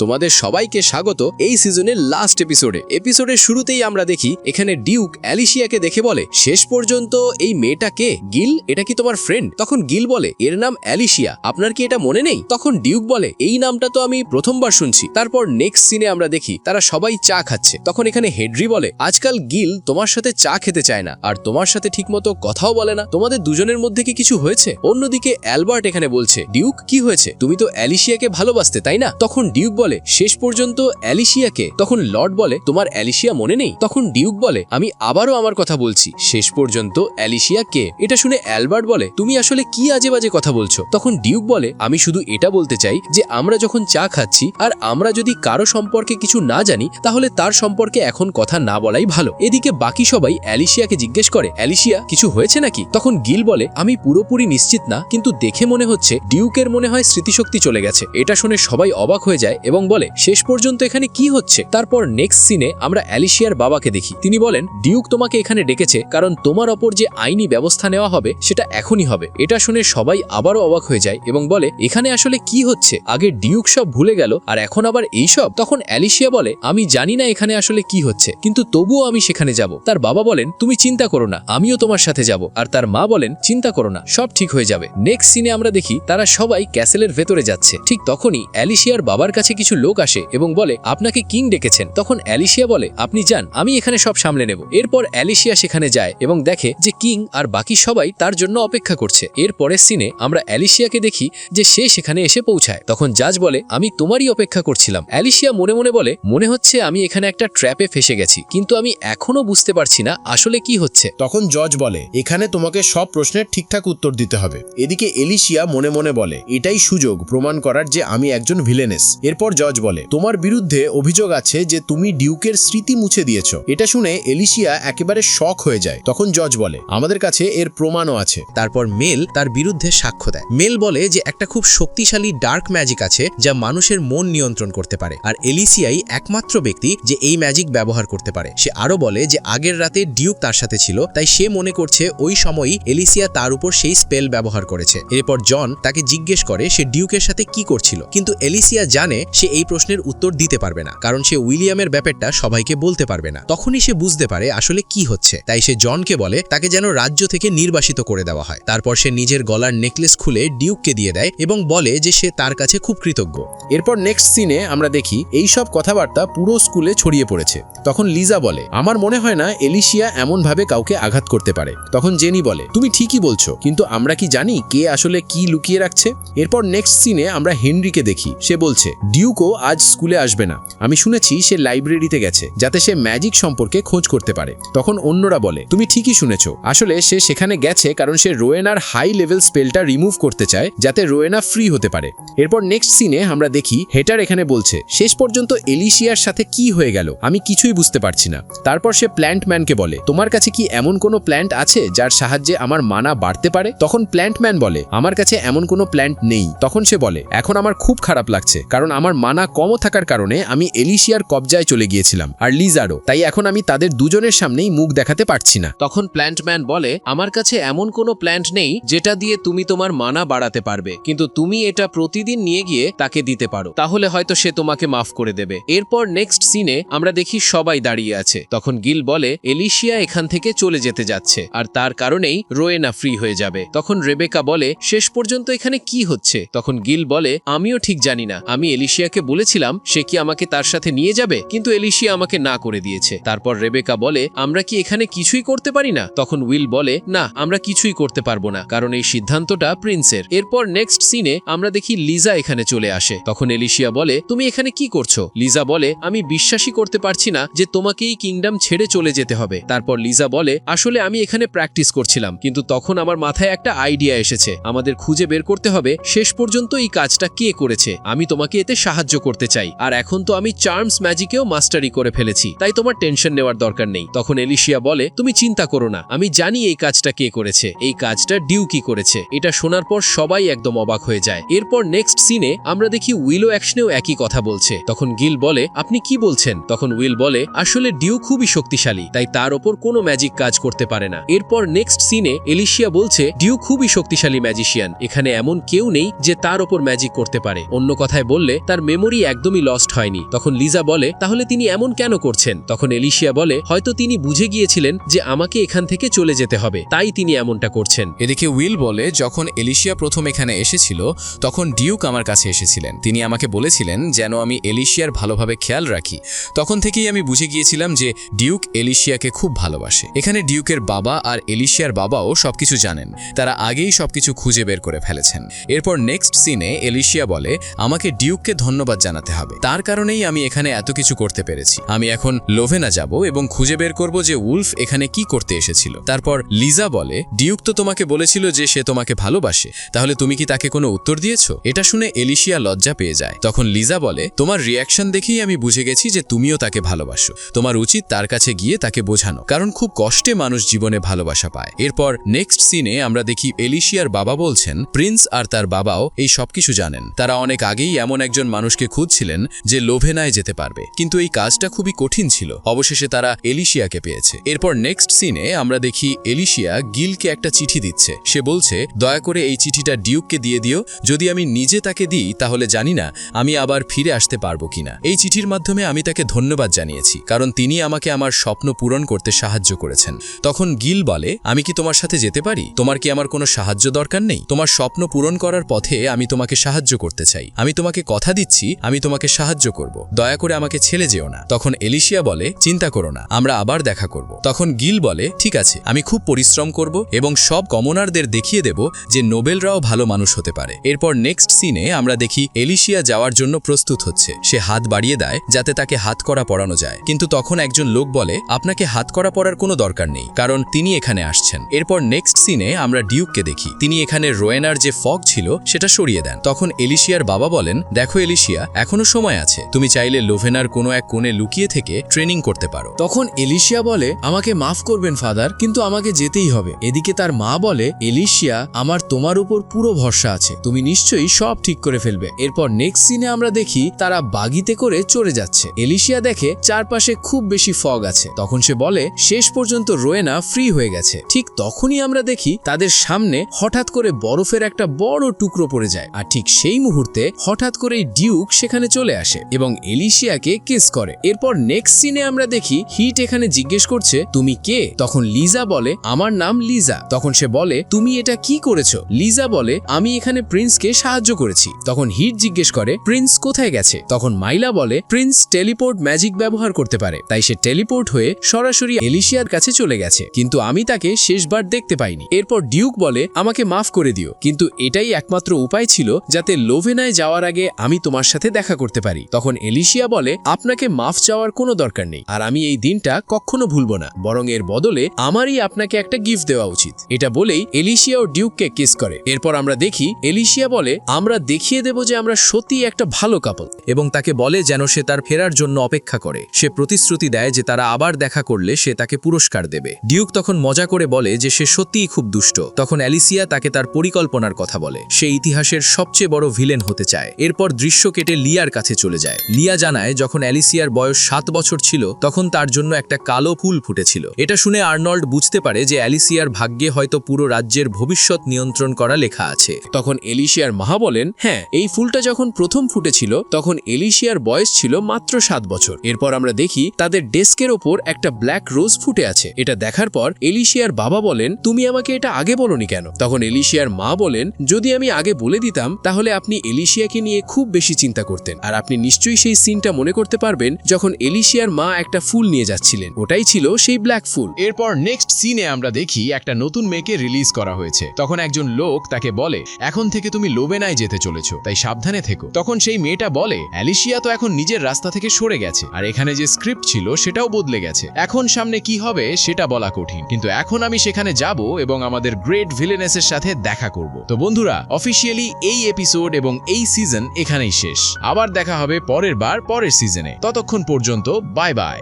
তোমাদের সবাইকে স্বাগত এই সিজনের লাস্ট এপিসোডের শুরুতেই আমরা দেখি এখানে ডিউক অ্যালিসিয়াকে দেখে বলে, শেষ পর্যন্ত এই মেয়েটা কে? গিল, এটা কি তোমার ফ্রেন্ড? তখন গিল বলে, এর নাম অ্যালিসিয়া, আপনার কি এটা মনে নেই? তখন ডিউক বলে, এই নামটা তো আমি প্রথমবার শুনছি। তারপর নেক্সট সিনে আমরা দেখি তারা সবাই চা খাচ্ছে। তখন এখানে হেড্রি বলে, আজকাল গিল তোমার সাথে চা খেতে চায় না, আর তোমার সাথে ঠিকমতো কথাও বলে না। তোমাদের দুজনের মধ্যে কি কিছু হয়েছে? অন্যদিকে অ্যালবার্ট এখানে বলছে, ডিউক কি হয়েছে? তুমি তো অ্যালিসিয়াকে ভালোবাসতে, তাই না? তখন ডিউক বলে, শেষ পর্যন্ত অ্যালিসিয়াকে? তখন লর্ড বলে, তোমার অ্যালিসিয়া মনে নেই? তখন ডিউক বলে, আমি আবারও আমার কথা বলছি, শেষ পর্যন্ত অ্যালিসিয়া কে? এটা শুনে অ্যালবার্ট বলে, তুমি আসলে কি আজে বাজে কথা বলছো? তখন ডিউক বলে, আমি শুধু এটা বলতে চাই যে আমরা যখন চা খাচ্ছি আর আমরা যদি কারো সম্পর্কে কিছু না জানি তাহলে তার সম্পর্কে এখন কথা না বলাই ভালো। এদিকে বাকি সবাই অ্যালিসিয়াকে জিজ্ঞেস করে, অ্যালিসিয়া কিছু হয়েছে নাকি? তখন গিল বলে, আমি পুরোপুরি নিশ্চিত না, কিন্তু দেখে মনে হচ্ছে ডিউকের মনে হয় স্মৃতিশক্তি চলে গেছে। এটা শুনে সবাই অবাক হয়ে যায় এবং বলে, শেষ পর্যন্ত এখানে কি হচ্ছে? তারপর নেক্সট সিনে আমরা অ্যালিসিয়ার বাবাকে দেখি। তিনি বলেন, ডিউক তোমাকে এখানে ডেকেছে কারণ তোমার ওপর যে আইনি ব্যবস্থা নেওয়া হবে সেটা এখনই হবে। এটা শুনে সবাই আবারও অবাক হয়ে যায় এবং বলে, এখানে আসলে কি হচ্ছে? আগে ডিউক সব ভুলে গেল আর এখন আবার এইসব? তখন অ্যালিসিয়া বলে, আমি জানি না এখানে আসলে কি হচ্ছে, কিন্তু তবুও আমি সেখানে যাব। তার বাবা বলেন, তুমি চিন্তা করো না, আমিও তোমার সাথে যাব। আর তার মা বলেন, চিন্তা করো না, সব ঠিক হয়ে যাবে। নেক্সট সিনে আমরা দেখি তারা সবাই ক্যাসেলের ভেতরে যাচ্ছে। ঠিক তখনই অ্যালিসিয়ার বাবার কাছে কিছু লোক আসে এবং বলে, আপনাকে কিং ডেকেছেন। তখন অ্যালিসিয়া বলে, আপনি যান, আমি এখানে সব সামলে নেব। এরপর অ্যালিসিয়া সেখানে যায় এবং দেখে যে কিং আর বাকি সবাই তার জন্য অপেক্ষা করছে। এর পরের সিনে আমরা অ্যালিসিয়াকে দেখি যে সে সেখানে এসে পৌঁছায়। তখন জাজ বলে, আমি তোমারই অপেক্ষা করছিলাম। অ্যালিসিয়া মনে মনে বলে, মনে হচ্ছে আমি এখানে একটা ট্র্যাপে ফেসে গেছি, কিন্তু আমি এখনো বুঝতে পারছি না আসলে কি হচ্ছে। তখন জজ বলে, এখানে তোমাকে সব প্রশ্নের ঠিকঠাক উত্তর দিতে হবে। এদিকে এলিসিয়া মনে মনে বলে, এটাই সুযোগ প্রমাণ করার যে আমি একজন ভিলেনেস। এরপর জজ বলে, তোমার বিরুদ্ধে অভিযোগ আছে যে তুমি ডিউকের স্মৃতি মুছে দিয়েছো। এটা শুনে এলিসিয়া একেবারে শক হয়ে যায়। তখন জজ বলে, আমাদের কাছে এর প্রমাণও আছে। তারপর মেল তার বিরুদ্ধে সাক্ষ্য দেয়। মেল বলে যে একটা খুব শক্তিশালী ডার্ক ম্যাজিক আছে যা মানুষের মন নিয়ন্ত্রণ করতে পারে, আর এলিসিয়াই একমাত্র ব্যক্তি যে এই ম্যাজিক ব্যবহার করতে পারে। সে আরো বলে যে আগের রাতে ডিউক তার সাথে ছিল, তাই সে মনে করছে ওই সময়ই এলিসিয়া তার উপর সেই স্পেল ব্যবহার করেছে। এরপর জন তাকে জিজ্ঞেস করে সে ডিউকের সাথে কি করছিল, কিন্তু এলিসিয়া জানে সে এই প্রশ্নের উত্তর দিতে পারবে না, কারণ সে উইলিয়ামের ব্যাপারটা সবাইকে বলতে পারবে না। তখনই সে বুঝতে পারে আসলে কি হচ্ছে, তাই সে জনকে বলে তাকে যেন রাজ্য থেকে নির্বাসিত করে দেওয়া হয়। তারপর সে নিজের গলার নেকলেস খুলে ডিউককে দিয়ে দেয় এবং বলে যে সে তার কাছে খুব কৃতজ্ঞ। এরপর নেক্সট সিনে আমরা দেখি এই সব কথাবার্তা পুরো স্কুলে ছড়িয়ে পড়েছে। তখন লিজা বলে, আমার মনে হয় না এলিসিয়া এমন ভাবে কাউকে আঘাত করতে পারে। তখন জেনি বলে, তুমি ঠিকই বলছো, কিন্তু আমরা কি জানি কে আসলে কি লুকিয়ে রাখছে? এরপর নেক্সট সিনে আমরা হেনরিকে দেখি। সে বলছে, ডিউকও আজ স্কুলে আসবে না, আমি শুনেছি সে লাইব্রেরিতে গেছে যাতে সে ম্যাজিক সম্পর্কে খোঁজ করতে পারে। তখন অন্যরা বলে, তুমি ঠিকই শুনেছো, আসলে সে সেখানে গেছে কারণ সে রোয়েনার হাই লেভেল স্পেলটা রিমুভ করতে চায় যাতে রোয়েনা ফ্রি হতে পারে। এরপর নেক্সট সিনে আমরা দেখি হেটার এখানে বলছে, শেষ পর্যন্ত এলিসিয়ার সাথে কি হয়ে গেল আমি কিছুই বুঝতে পারছি না। তারপর সে প্ল্যান্ট ম্যানকে বলে, তোমার কাছে কি এমন কোনো প্ল্যান্ট আছে যার সাহায্যে আমার মানা বাড়তে পারে? তখন প্ল্যান্ট ম্যান বলে, আমার কাছে এমন কোনো প্ল্যান্ট নেই। তখন সে বলে, এখন আমার খুব খারাপ লাগছে কারণ আমার মানা কমও থাকার কারণে আমি এলিসিয়ার কবজায় চলে গিয়েছিলাম আর লিজারও, তাই এখন আমি তাদের দুজনের সামনেই মুখ দেখাতে পারছি না। তখন প্ল্যান্টম্যান বলে, আমার কাছে এমন কোনো প্ল্যান্ট নেই যেটা দিয়ে তুমি তোমার মানা বাড়াতে পারবে, কিন্তু তুমি এটা প্রতিদিন নিয়ে গিয়ে তাকে দিতে পারো, তাহলে হয়তো সে তোমাকে মাফ করে দেবে। এরপর নেক্সট সিনে আমরা দেখি সবাই দাঁড়িয়ে আছে। তখন গিল বলে, এলিসিয়া এখান থেকে চলে যেতে যাচ্ছে আর তার কারণেই রোয়েনা ফ্রি হয়ে যাবে। তখন রেবেকা বলে, শেষ পর্যন্ত এখানে কি হচ্ছে? তখন গিল বলে, আমিও ঠিক জানি না, আমি এলিসিয়াকে বলেছিলাম সে কি আমাকে তার সাথে নিয়ে যাবে, কিন্তু এলিসিয়া আমাকে না করে দিয়েছে। তারপর রেবেকা বলে, আমরা কি এখানে কিছুই করতে পারি না? তখন উইল বলে, না, আমরা কিছুই করতে পারবো না, কারণ এই সিদ্ধান্তটা প্রিন্সের। এরপর নেক্সট সিনে আমরা দেখি লিজা এখানে চলে আসে। তখন এলিসিয়া বলে, তুমি এখানে কি করছো? লিজা বলে, আমি বিশ্বাসই করতে পারছি না যে তোমাকে এই কিংডম ছেড়ে চলে যেতে হবে। তারপর লিজা বলে, আসলে আমি এখানে প্র্যাকটিস করছিলাম, কিন্তু তখন আমার মাথায় একটা আইডিয়া এসেছে, আমাদের খুঁজে বের করতে হবে শেষ পর্যন্ত এই কাজটা কে করেছে। আমি তোমাকে এতে সাহায্য করতে চাই, আর এখন তো আমি চার্মস ম্যাজিকেও মাস্টারি করে ফেলেছি, তাই তোমার টেনশন নেওয়ার দরকার নেই। তখন এলিসিয়া বলে, তুমি চিন্তা করো না, আমি জানি এই কাজটা কে করেছে, এই কাজটা ডিউকি করেছে। এটা শোনার পর সবাই একদম অবাক হয়ে যায়। এরপর নেক্সট সিনে আমরা দেখি উইলো অ্যাকশনেও একই কথা বলছে। তখন গিল বলে, আপনি কি বলছেন? তখন উইল বলে, আসলে ডিউ খুবই শক্তিশালী, তাই তার ওপর কোনো ম্যাজিক কাজ করতে পারে না। এরপর নেক্সট সিনে এলিসিয়া বলছে, ডিউ খুবই শক্তিশালী ম্যাজিশিয়ান, এখানে এমন কেউ নেই যে তার ওপর ম্যাজিক করতে পারে। অন্য কথায় বললে তার মেমোরি একদমই লস্ট হয়নি। তখন লিজা বলে তাহলে তিনি এমন কেন করছেন? তখন এলিশিয়া বলে হয়তো তিনি বুঝে গিয়েছিলেন যে আমাকে এখান থেকে চলে যেতে হবে, তাই তিনি এমনটা করছেন। এদিকে উইল বলে যখন এলিশিয়া প্রথম এখানে এসেছিল তখন ডিউক আমার কাছে এসেছিলেন। তিনি আমাকে বলেছিলেন যেন আমি এলিশিয়ার ভালোভাবে খেয়াল রাখি। তখন থেকেই আমি বুঝে গিয়েছিলাম যে ডিউক এলিশিয়াকে খুব ভালোবাসে। এখানে ডিউকের বাবা আর এলিশিয়ার বাবাও সবকিছু জানেন, তারা আগেই সবকিছু খুঁজে বের করে ফেলেছেন। এরপর নেক্সট সিনে এলিশিয়া বলে আমাকে ডিউককে ধন্যবাদ জানাতে হবে, তার কারণেই আমি এখানে এত কিছু করতে পেরেছি। আমি এখন লোভেনা যাব এবং খুঁজে বের করব যে উলফ এখানে কি করতে এসেছিল। তারপর লিজা বলে ডিউক তো তোমাকে বলেছিল যে সে তোমাকে ভালোবাসে, তাহলে তুমি কি তাকে কোনো উত্তর দিয়েছো? এটা শুনে এলিশিয়া লজ্জা পেয়ে যায়। তখন লিজা বলে তোমার রিয়াকশন দেখেই আমি বুঝে গেছি যে তুমিও তাকে ভালোবাসো। তোমার উচিত তার কাছে গিয়ে তাকে বোঝানো, কারণ খুব কষ্টে মানুষ জীবনে ভালোবাসা পায়। এরপর নেক্সট সিনে আমরা দেখি এলিশিয়ার বাবা বলছেন প্রিন্স আর তার বাবাও এই সবকিছু জানেন। তারা অনেক আগেই এমন একজন মানুষকে খুঁজছিলেন যে লোভেনায় যেতে পারবে, কিন্তু এই কাজটা খুবই কঠিন ছিল। অবশেষে তারা এলিশিয়াকে পেয়েছে। এরপর নেক্সট সিনে আমরা দেখি এলিশিয়া গিলকে একটা চিঠি দিচ্ছে। সে বলছে দয়া করে এই চিঠিটা ডিউককে দিয়ে দিও, যদি আমি নিজে তাকে দিই তাহলে জানি না আমি আবার ফিরে আসতে পারবো কিনা। এই চিঠির মাধ্যমে আমি তাকে ধন্যবাদ জানিয়েছি, কারণ তিনি আমাকে আমার স্বপ্ন পূরণ করতে সাহায্য করেছেন। তখন গিল বলে আমি কি তোমার সাথে যেতে পারি? তোমার কি আমার কোনো সাহায্য দরকার নেই? তোমার স্বপ্ন পূরণ করার পথে আমি তোমাকে সাহায্য করতে চাই। আমি তোমাকে কথা দিচ্ছি আমি তোমাকে সাহায্য করব, দয়া করে আমাকে ছেড়ে যেও না। তখন এলিশিয়া বলে চিন্তা করো না, আমরা আবার দেখা করব। তখন গিল বলে ঠিক আছে, আমি খুব পরিশ্রম করব এবং সব কমনারদের দেখিয়ে দেব যে নোবেলরাও ভালো মানুষ হতে পারে। এরপর নেক্সট সিনে আমরা দেখি এলিশিয়া যাওয়ার জন্য প্রস্তুত হচ্ছে। সে হাত বাড়িয়ে দেয় যাতে তাকে হাত করা পরানো যায়, কিন্তু তখন একজন লোক বলে আপনাকে হাত করা পরার কোনো দরকার নেই, কারণ তিনি এখানে আসছেন। এরপর নেক্সট সিনে আমরা ডিউককে দেখি, তিনি এখানে রোয়েনার যে ফগ ছিল সেটা সরিয়ে দেন। তখন এলিশিয়ার বাবা বলেন দেখো এলিশিয়া, এখনো সময় আছে, তুমি চাইলে লোভেনার কোনো এক কোণে লুকিয়ে থেকে ট্রেনিং করতে পারো। তখন এলিশিয়া বলে আমাকে মাফ করবেন ফাদার, কিন্তু আমাকে যেতেই হবে। এদিকে তার মা বলে এলিশিয়া আমার তোমার উপর পুরো ভরসা আছে, তুমি নিশ্চয়ই সব ঠিক করে ফেলবে। এরপর নেক্সট সিনে আমরা দেখি তারা বাগিতে করে চড়ে যাচ্ছে। এলিশিয়া দেখে চারপাশে খুব বেশি ফগ আছে। তখন সে বলে শেষ পর্যন্ত রোয়েনা ফ্রি হয়ে গেছে। ঠিক তখনই আমরা দেখি তাদের সামনে হঠাৎ করে বরফের একটা বড় টুকরো পড়ে যায়, আর ঠিক সেই মুহূর্তে হঠাৎ করেই ডিউক সেখানে চলে আসে এবং এলিশিয়াকে কিস করে। এরপর নেক্সট সিনে আমরা দেখি হিট এখানে জিজ্ঞেস করছে তুমি কে? তখন লিজা বলে আমার নাম লিজা। তখন সে বলে তুমি এটা কি করেছো? লিজা বলে আমি এখানে প্রিন্সকে সাহায্য করেছি। তখন হিট জিজ্ঞেস করে প্রিন্স কোথায় গেছে? তখন মাইলা বলে প্রিন্স টেলিপোর্ট ম্যাজিক ব্যবহার করতে পারে, তাই সে টেলিপোর্ট হয়ে সরাসরি এলিশিয়ার কাছে চলে গেছে, কিন্তু আমি তাকে শেষবার দেখতে পাইনি। এরপর ডিউক বলে আমাকে মাফ করে দিও, কিন্তু এটাই একমাত্র উপায় ছিল যাতে লোভেনায় যাওয়ার আগে আমি তোমার সাথে দেখা করতে পারি। তখন এলিশিয়া বলে আপনাকে মাফ চাওয়ার কোনো দরকার নেই, আর আমি এই দিনটা কখনো ভুলবো না, বরং এর বদলে আমারই আপনাকে একটা গিফট দেওয়া উচিত। এটা বলেই এলিশিয়া ও ডিউককে কিস করে। এরপর আমরা দেখি এলিশিয়া বলে আমরা দেখিয়ে দেব যে আমরা সত্যি একটা ভালো কাপল, এবং তাকে বলে যেন সে তার ফেরার জন্য অপেক্ষা করে। সে প্রতিশ্রুতি দেয় যে তারা আবার দেখা করলে সে তাকে পুরস্কার দেবে। ডিউক তখন মজা করে বলে যে সে সত্যিই খুব দুষ্ট। তখন অ্যালিসিয়া তাকে তার পরিকল্পনার কথা বলে, সে ইতিহাসের সবচেয়ে বড় ভিলেন হতে চায়। এরপর দৃশ্য কেটে লিয়ার কাছে চলে যায়। লিয়া জানায় যখন অ্যালিসিয়ার বয়স 7 বছর ছিল তখন তার জন্য একটা কালো ফুল ফুটেছিল। এটা শুনে আর্নল্ড বুঝতে পারে যে অ্যালিসিয়ার ভাগ্যে হয়তো পুরো রাজ্যের ভবিষ্যৎ নিয়ন্ত্রণ করা লেখা আছে। তখন এলিশিয়ার মা বলেন হ্যাঁ, এই ফুলটা যখন প্রথম ফুটেছিল তখন এলিশিয়ার বয়স ছিল মাত্র 7 বছর। এরপর আমরা দেখি তাদের ডেস্কের ওপর একটা ব্ল্যাক রোজ ফুটে আছে। এটা দেখার পর এলিশিয়ার বাবা বলেন তুমি আমাকে এটা আগে বলনি কেন? তখন এলিশিয়ার মা বলেন যদি আমি আগে বলে দিতাম তাহলে আপনি এলিশিয়াকে নিয়ে খুব বেশি চিন্তা করতেন, আর আপনি নিশ্চয়ই সেই সিনটা মনে করতে পারবেন যখন এলিশিয়ার মা একটা ফুল নিয়ে যাচ্ছিলেন, ওটাই ছিল সেই ব্ল্যাক ফুল। এরপর নেক্সট সিনে আমরা দেখি একটা নতুন মেয়েকে রিলিজ করা হয়েছে। তখন একজন লোক তাকে বলে এখন থেকে তুমি লোভেনায় যেতে চলেছো, তাই সাবধানে থেকো। তখন সেই মেয়েটা বলে অ্যালিশিয়া তো এখন নিজের রাস্তা থেকে সরে গেছে, আর এখানে যে স্ক্রিপ্ট ছিল সেটাও বদলে গেছে। এখন সামনে কি হবে সেটা বলা কঠিন, কিন্তু এখন আমি সেখানে যাব এবং আমাদের গ্রেট ভিলেনেসের সাথে দেখা করব। তো বন্ধুরা, অফিসিয়ালি এই এপিসোড এবং এই সিজন এখানেই শেষ। আবার দেখা হবে পরের সিজনে। ততক্ষণ পর্যন্ত বাই বাই।